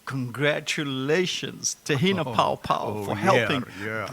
Congratulations, Te-Hina Paopao, for helping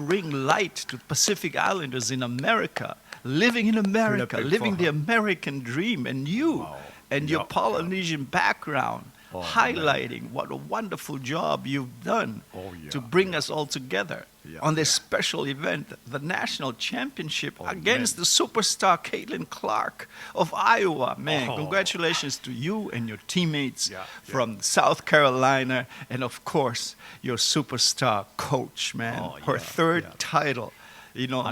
bring light to Pacific Islanders in America, living in America, living the American dream, and you and your Polynesian background, highlighting what a wonderful job you've done to bring us all together on this special event, the national championship against the superstar Caitlin Clark of Iowa. Man, congratulations to you and your teammates from South Carolina, and of course, your superstar coach, man. Her third title. You know,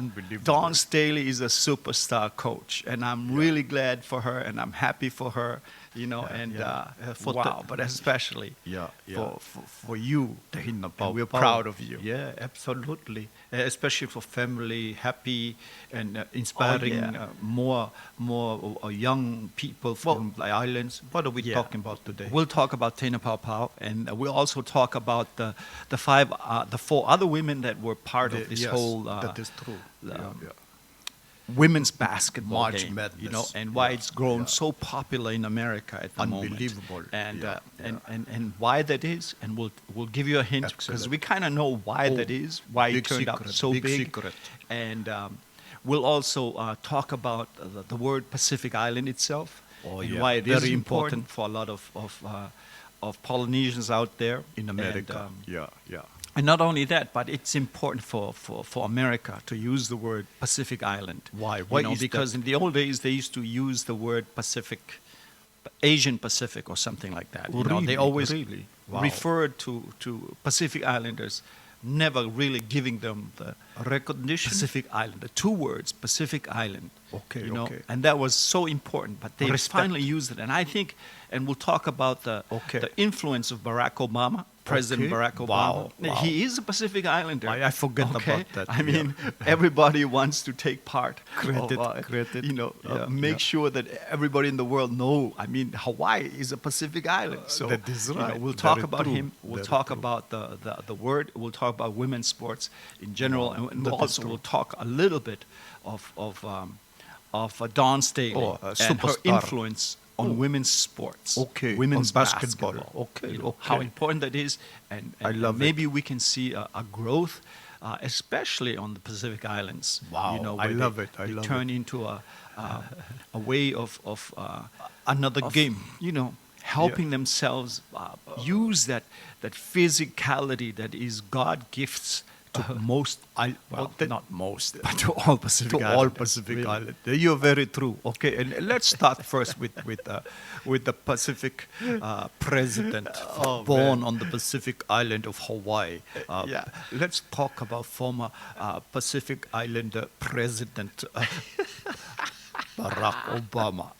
Dawn Staley is a superstar coach, and I'm really glad for her, and I'm happy for her, you know, but especially for you, Te-Hina Paopao. We're proud of you. Yeah, absolutely. Especially for family, happy and inspiring more young people from the islands. What are we talking about today? We'll talk about Te-Hina Paopao, and we'll also talk about the four other women that were part of this whole that is true. Women's basketball March game, Madness. you know, and why it's grown so popular in America at the Unbelievable. moment. And why that is, and we'll give you a hint, because we kind of know why that is, why it turned out so big. Secret. And we'll also talk about the word Pacific Island itself, and why it is very important for a lot of Polynesians out there in America. And not only that, but it's important for America to use the word Pacific Island. Why? You know, because in the old days, they used to use the word Pacific, Asian Pacific or something like that. You know, they always referred to Pacific Islanders, never really giving them the recognition. Pacific Island, the two words, Pacific Island. You know, and that was so important, but they finally used it. And I think, and we'll talk about the influence of Barack Obama, President Barack Obama. He is a Pacific Islander. I forget about that. I mean, everybody wants to take part. Credit. You know, make sure that everybody in the world know. I mean, Hawaii is a Pacific Island. So that is right. You know, we'll talk about him. We'll talk about the word. We'll talk about women's sports in general, and also we'll talk a little bit of Dawn Staley and her influence on women's sports, women's basketball. How important that is, and I love maybe we can see a growth, especially on the Pacific Islands. Wow, you know, I love it. Turn into a way of another game. You know, helping themselves use that physicality that is God gifts to most, not most, but to all Pacific Islanders. All Pacific Islanders. You're very true. Okay, and let's start first with the Pacific president born on the Pacific island of Hawaii. Let's talk about former Pacific Islander President Barack Obama.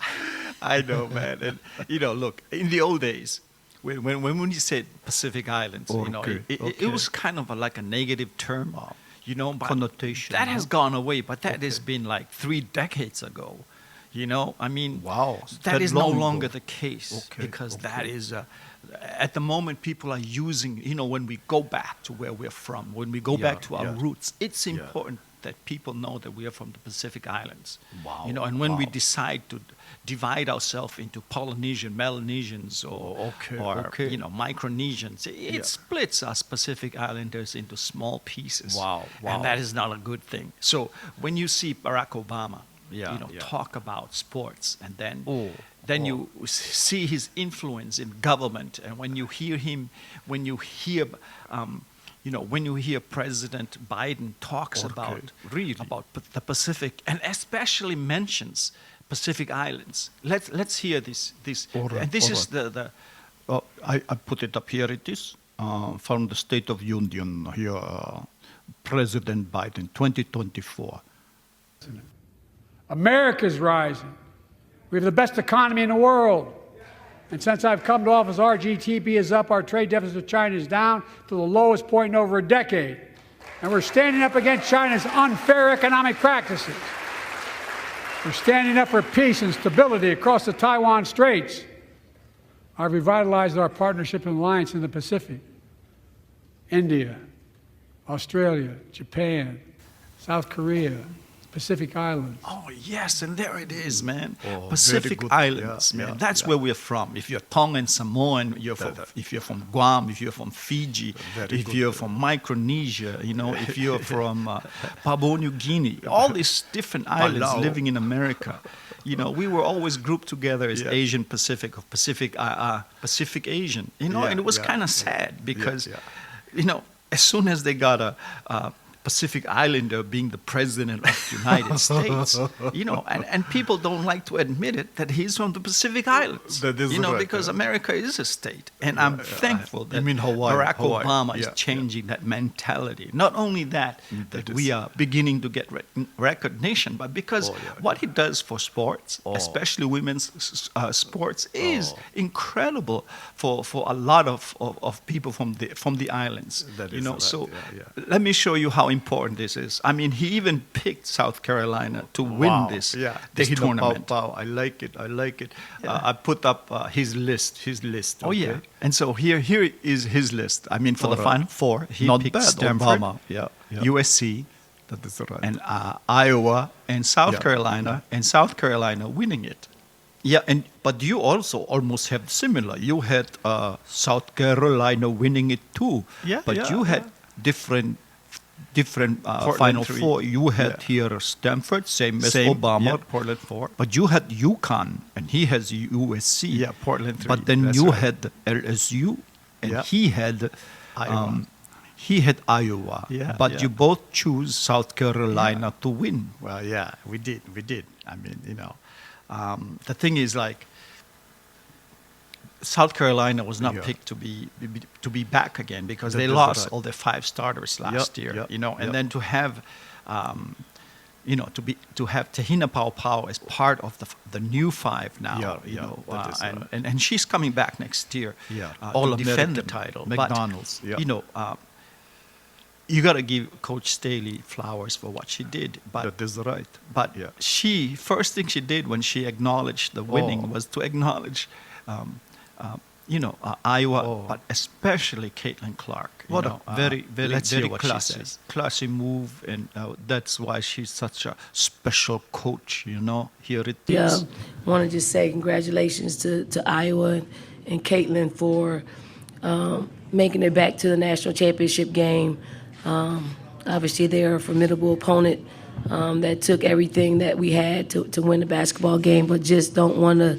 I know, man. And you know, look, in the old days, when you said Pacific Islands, you know, it was kind of like a negative term, you know, but connotation. That has gone away, but that has been like 3 decades ago, you know. I mean, that is no longer the case, because that is, at the moment, people are using, you know, when we go back to where we're from, when we go back to our roots, it's important that people know that we are from the Pacific Islands. You know, and when we decide to divide ourselves into Polynesian, Melanesians, or you know, Micronesians, it splits us Pacific Islanders into small pieces. And that is not a good thing. So when you see Barack Obama, you know, talk about sports, and then you see his influence in government, and when you hear him, you know, when you hear President Biden talks about the Pacific, and especially mentions Pacific Islands, let's hear this. And this is the I put it up here. It is from the State of Union here, President Biden, 2024. America's rising. We have the best economy in the world. And since I've come to office, our GDP is up, our trade deficit with China is down to the lowest point in over a decade. And we're standing up against China's unfair economic practices. We're standing up for peace and stability across the Taiwan Straits. I've revitalized our partnership and alliance in the Pacific. India, Australia, Japan, South Korea, Pacific Islands. Oh, yes, and there it is, man. Oh, Pacific very good. Islands, Yeah, man. yeah, That's yeah. where we're from. If you're Tongan, Samoan, if you're from Guam, if you're from Fiji, Very if good. you're from Micronesia, if you're from Papua New Guinea, all these different islands Palau. living in America, we were always grouped together as Yeah. Asian Pacific or Pacific Asian, Yeah, and it was yeah, kind of yeah. sad because, yeah. as soon as they got a Pacific Islander being the president of the United States, and people don't like to admit it that he's from the Pacific Islands, That is right, because yeah. America is a state, and I'm thankful that You mean Hawaii, Barack Hawaii. Obama is Yeah, changing that mentality. Not only that That we is- are beginning to get recognition, but because Oh, yeah, what he does for sports, Oh. especially women's sports, is incredible for a lot of people from the islands. That is right, So yeah. let me show you how important this is. I mean, he even picked South Carolina to win Wow. this Te-Hina tournament. Paopao. I like it. Yeah. I put up his list. Oh yeah, and so here is his list. I mean, for All the right. Final Four, he Not picked bad, Stanford, Obama. Yeah. USC, That is right. and Iowa and South Yeah. Carolina, and South Carolina winning it. Yeah, but you also almost have similar. You had South Carolina winning it too. Yeah, but yeah, you had different Portland Final 3. Four. You had Yeah. here Stanford, same as Same, Obama. yeah, Portland 4. But you had UConn, and he has USC. Yeah, Portland 3. But then That's you right. had LSU, and Yeah. he had Iowa. Iowa. Yeah, But yeah. you both choose South Carolina to win. Well, yeah, we did. I mean, The thing is, like, South Carolina was not Yeah. picked to be back again because they That is lost right. all their 5 starters last year. And yep. then to have, to have Te-Hina Paopao as part of the new 5 now. That is right. And she's coming back next year. Yeah. To defend the All-American, title. McDonald's, But, yeah. you got to give Coach Staley flowers for what she did. But That is right. but Yeah. first thing she did when she acknowledged the winning was to acknowledge, Iowa, Oh. but especially Caitlin Clark. What a very, very, let's very hear what she classy. says. Classy move, and that's why she's such a special coach. Here it is. Yeah, want to just say congratulations to Iowa and Caitlin for making it back to the national championship game. Obviously, they're a formidable opponent that took everything that we had to win the basketball game, but just don't want to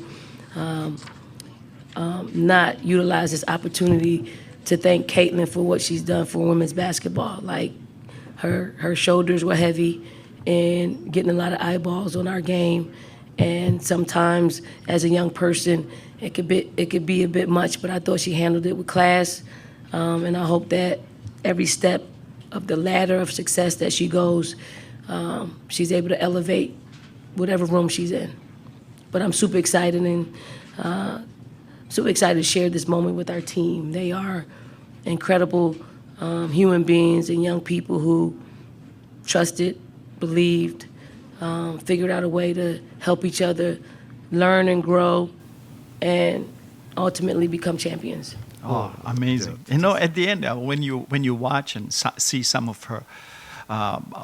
not utilize this opportunity to thank Caitlin for what she's done for women's basketball. Like, her shoulders were heavy and getting a lot of eyeballs on our game. And sometimes, as a young person, it could be a bit much, but I thought she handled it with class. And I hope that every step of the ladder of success that she goes, she's able to elevate whatever room she's in. But I'm super excited and super excited to share this moment with our team. They are incredible human beings and young people who trusted, believed, figured out a way to help each other learn and grow and ultimately become champions. Oh, amazing! At the end, when you watch and see some of her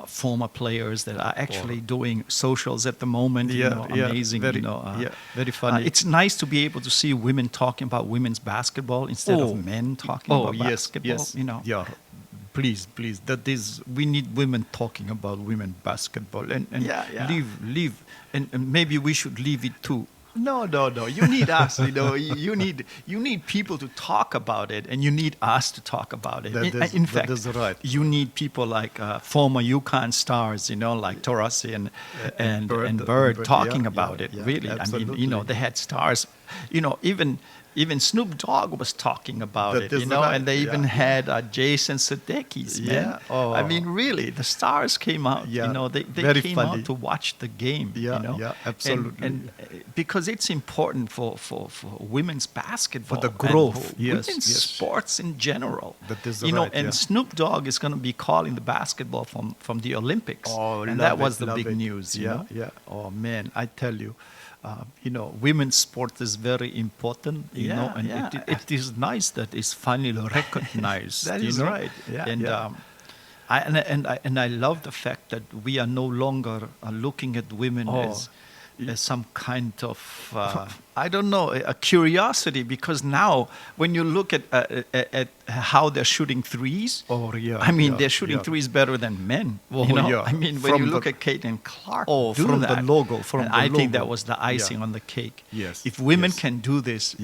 former players that are actually doing socials at the moment, amazing. Very, very funny. It's nice to be able to see women talking about women's basketball instead of men talking about basketball. Yeah. Please. We need women talking about women basketball and leave and maybe we should leave it too. No. You need us. You need people to talk about it, and you need us to talk about it. In fact, that is right. You need people like former UConn stars, like Taurasi and Bird talking about it. Really, absolutely. I mean, they had stars. Even Snoop Dogg was talking about That it, is right. and they even had Jason Sudeikis, man. Yeah. Oh. I mean, really, the stars came out. Yeah. They Very came funny. out to watch the game. Absolutely. And because it's important for women's basketball. For the growth, and for women's sports in general. That is right, And yeah. Snoop Dogg is going to be calling the basketball from the Olympics. Oh, and love that was it, the love big it. news. Yeah. Oh man, I tell you. Women's sport is very important, and it is nice that it's finally recognized. That is right. Yeah. And And I love the fact that we are no longer looking at women as some kind of I don't know, a curiosity, because now when you look at how they're shooting threes, I mean they're shooting threes better than men. I mean, when you look at Caitlin Clark, from that, the logo, from and the I think logo. that was the icing on the cake. Yes, if women yes. can do this,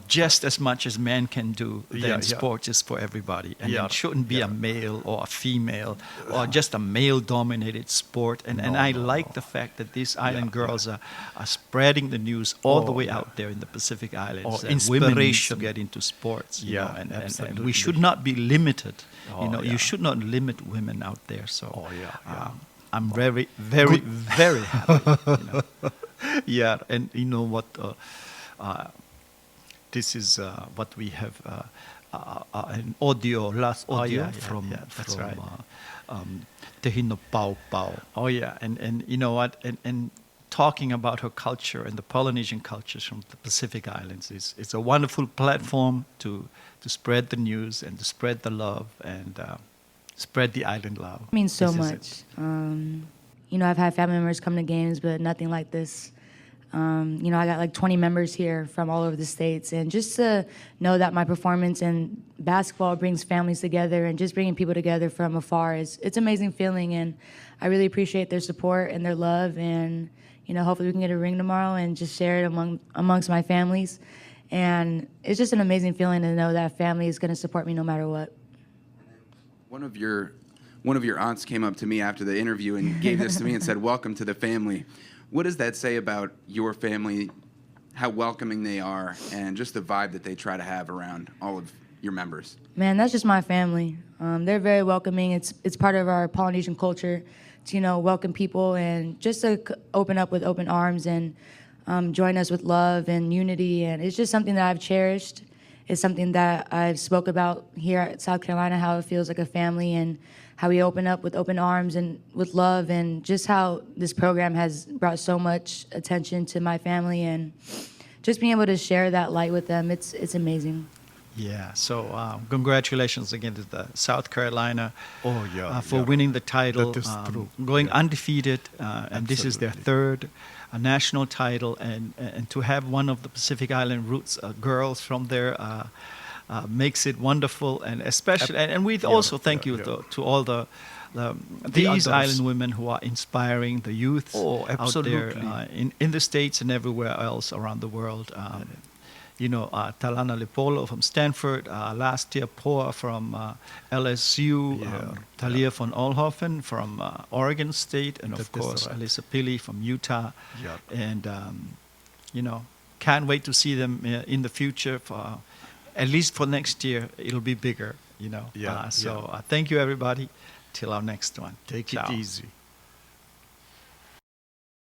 just as much as men can do, then sports is for everybody, and it shouldn't be a male or a female or just a male-dominated sport. And I like the fact that these island girls are spreading the news all the way out there in the Pacific Islands. That women need to get into sports, and we should not be limited. You should not limit women out there. So I'm very, very, very happy. And you know what? This is what we have. An last audio from Te-Hina Paopao. And you know what? And talking about her culture and the Polynesian cultures from the Pacific Islands it's a wonderful platform to spread the news and to spread the love and spread the island love. It means so much. I've had family members come to games, but nothing like this. I got like 20 members here from all over the States, and just to know that my performance in basketball brings families together and just bringing people together from afar it's an amazing feeling, and I really appreciate their support and their love, and hopefully we can get a ring tomorrow and just share it amongst my families. And it's just an amazing feeling to know that family is going to support me no matter what. One of your aunts came up to me after the interview and gave this to me and said, "Welcome to the family." What does that say about your family, how welcoming they are, and just the vibe that they try to have around all of your members? Man, that's just my family. They're very welcoming. It's part of our Polynesian culture to, welcome people and just to open up with open arms and join us with love and unity. And it's just something that I've cherished. It's something that I've spoke about here at South Carolina, how it feels like a family and how we open up with open arms and with love, and just how this program has brought so much attention to my family, and just being able to share that light with them, it's amazing. So congratulations again to the South Carolina for winning the title, That is true. going undefeated, and this is their third national title, and to have one of the Pacific Island roots girls from there makes it wonderful, and especially and we also thank you to all these island women who are inspiring the youth out there in the States and everywhere else around the world. Talana Lepolo from Stanford, last year Poa from LSU, Talia von Oelhoffen from Oregon State, and of course Alyssa Pili from Utah. And can't wait to see them in the future. At least for next year, it'll be bigger. So thank you everybody. Till our next one. Take it easy.